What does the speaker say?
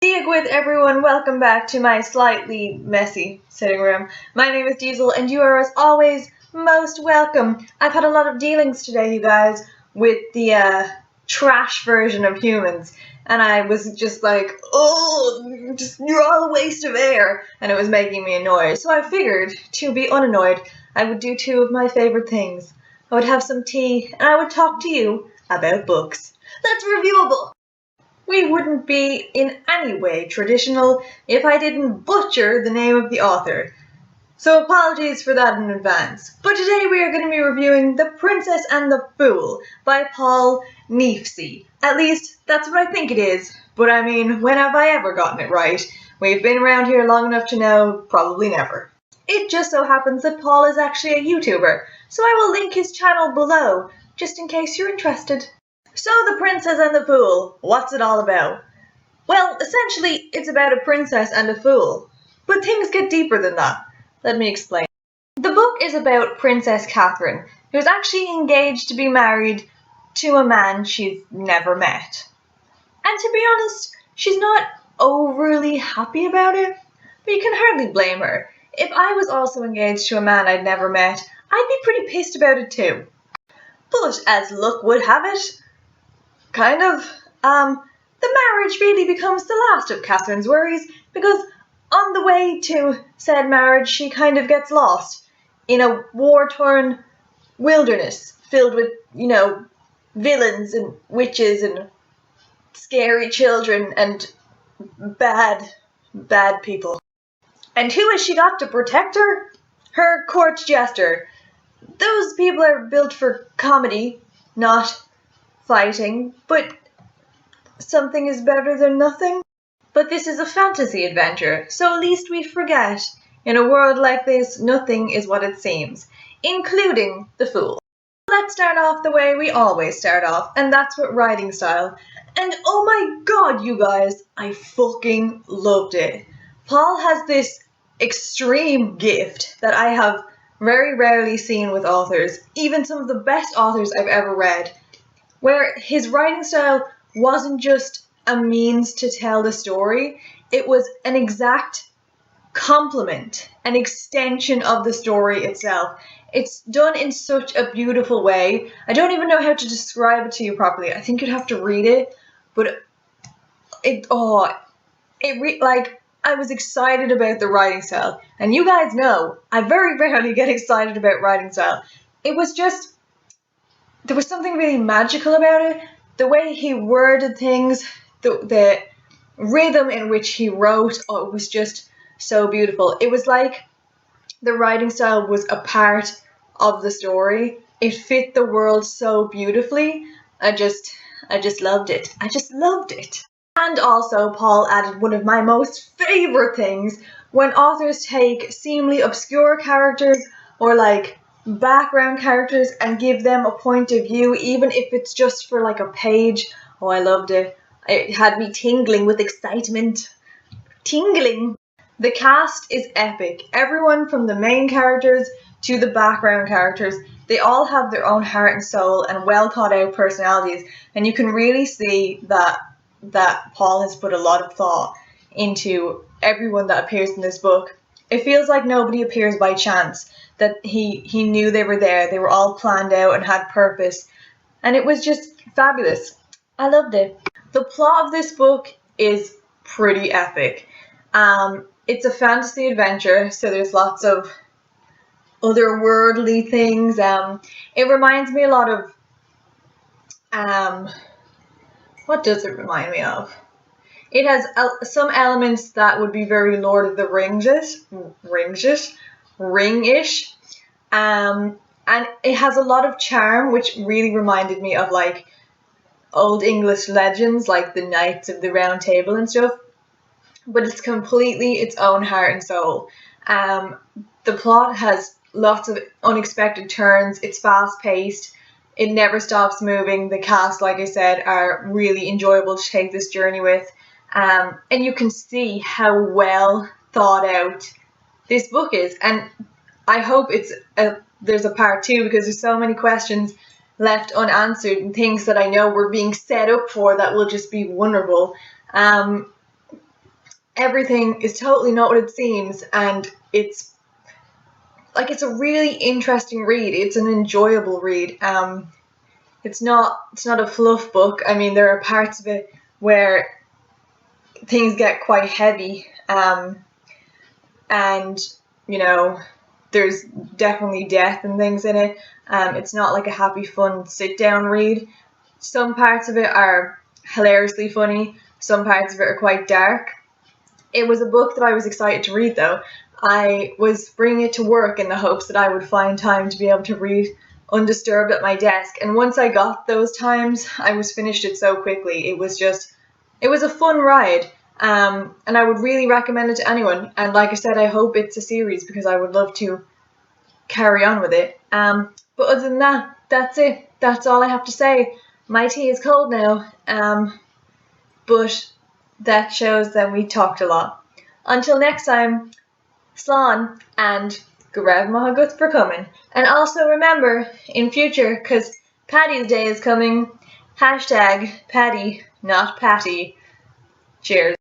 With everyone, welcome back to my slightly messy sitting room. My name is Diesel and you are as always most welcome. I've had a lot of dealings today, you guys, with the trash version of humans, and I was just like, oh, you're all a waste of air, and it was making me annoyed. So I figured, to be unannoyed, I would do two of my favorite things. I would have some tea and I would talk to you about books. That's reviewable! We wouldn't be in any way traditional if I didn't butcher the name of the author. So apologies for that in advance. But today we are going to be reviewing The Princess and the Fool by Paul Neafcy. At least, that's what I think it is. But I mean, when have I ever gotten it right? We've been around here long enough to know, probably never. It just so happens that Paul is actually a YouTuber, so I will link his channel below, just in case you're interested. So, The Princess and the Fool, what's it all about? Well, essentially, it's about a princess and a fool. But things get deeper than that. Let me explain. The book is about Princess Catherine, who's actually engaged to be married to a man she's never met. And to be honest, she's not overly happy about it, but you can hardly blame her. If I was also engaged to a man I'd never met, I'd be pretty pissed about it too. But as luck would have it, the marriage really becomes the last of Catherine's worries, because on the way to said marriage, she kind of gets lost in a war-torn wilderness filled with, villains and witches and scary children and bad people. And who has she got to protect her? Her court jester. Those people are built for comedy, not fighting, but something is better than nothing. But this is a fantasy adventure, so at least we forget. In a world like this, nothing is what it seems, including the fool. Let's start off the way we always start off, and that's with writing style. And oh my god, you guys, I fucking loved it. Paul has this extreme gift that I have very rarely seen with authors, even some of the best authors I've ever read, where his writing style wasn't just a means to tell the story, it was an exact complement, an extension of the story itself. It's done in such a beautiful way. I don't even know how to describe it to you properly. I think you'd have to read it, but I was excited about the writing style. And you guys know, I very rarely get excited about writing style. It was just, there was something really magical about it. The way he worded things, the rhythm in which he wrote, it was just so beautiful. It was like the writing style was a part of the story. It fit the world so beautifully. I just loved it. I just loved it. And also, Paul added one of my most favorite things, when authors take seemingly obscure characters or background characters and give them a point of view, even if it's just for a page. Oh, I loved it. It had me tingling with excitement. Tingling. The cast is epic. Everyone from the main characters to the background characters, they all have their own heart and soul and well thought out personalities, and you can really see that Paul has put a lot of thought into everyone that appears in this book. It feels like nobody appears by chance, that he knew they were there. They were all planned out and had purpose. And it was just fabulous. I loved it. The plot of this book is pretty epic. It's a fantasy adventure, so there's lots of otherworldly things. It reminds me a lot of... what does it remind me of? It has some elements that would be very Lord of the Ring-ish, and it has a lot of charm, which really reminded me of old English legends, like the Knights of the Round Table and stuff. But it's completely its own heart and soul. The plot has lots of unexpected turns. It's fast-paced. It never stops moving. The cast, like I said, are really enjoyable to take this journey with. And you can see how well thought out this book is. And I hope there's a part 2, because there's so many questions left unanswered and things that I know we're being set up for that will just be wonderful. everything is totally not what it seems, and it's a really interesting read. It's an enjoyable read. It's not a fluff book. I mean, there are parts of it where things get quite heavy, and you know, there's definitely death and things in it. It's not like a happy, fun sit-down read. Some parts of it are hilariously funny. Some parts of it are quite dark. It was a book that I was excited to read, though. I was bringing it to work in the hopes that I would find time to be able to read undisturbed at my desk. And once I got those times, I was finished it so quickly. It was a fun ride. And I would really recommend it to anyone. And like I said, I hope it's a series because I would love to carry on with it. But other than that, that's it. That's all I have to say. My tea is cold now. But that shows that we talked a lot. Until next time, slán and go raibh maith agat for coming. And also remember, in future, because Paddy's Day is coming, #Paddy, not Patty. Cheers.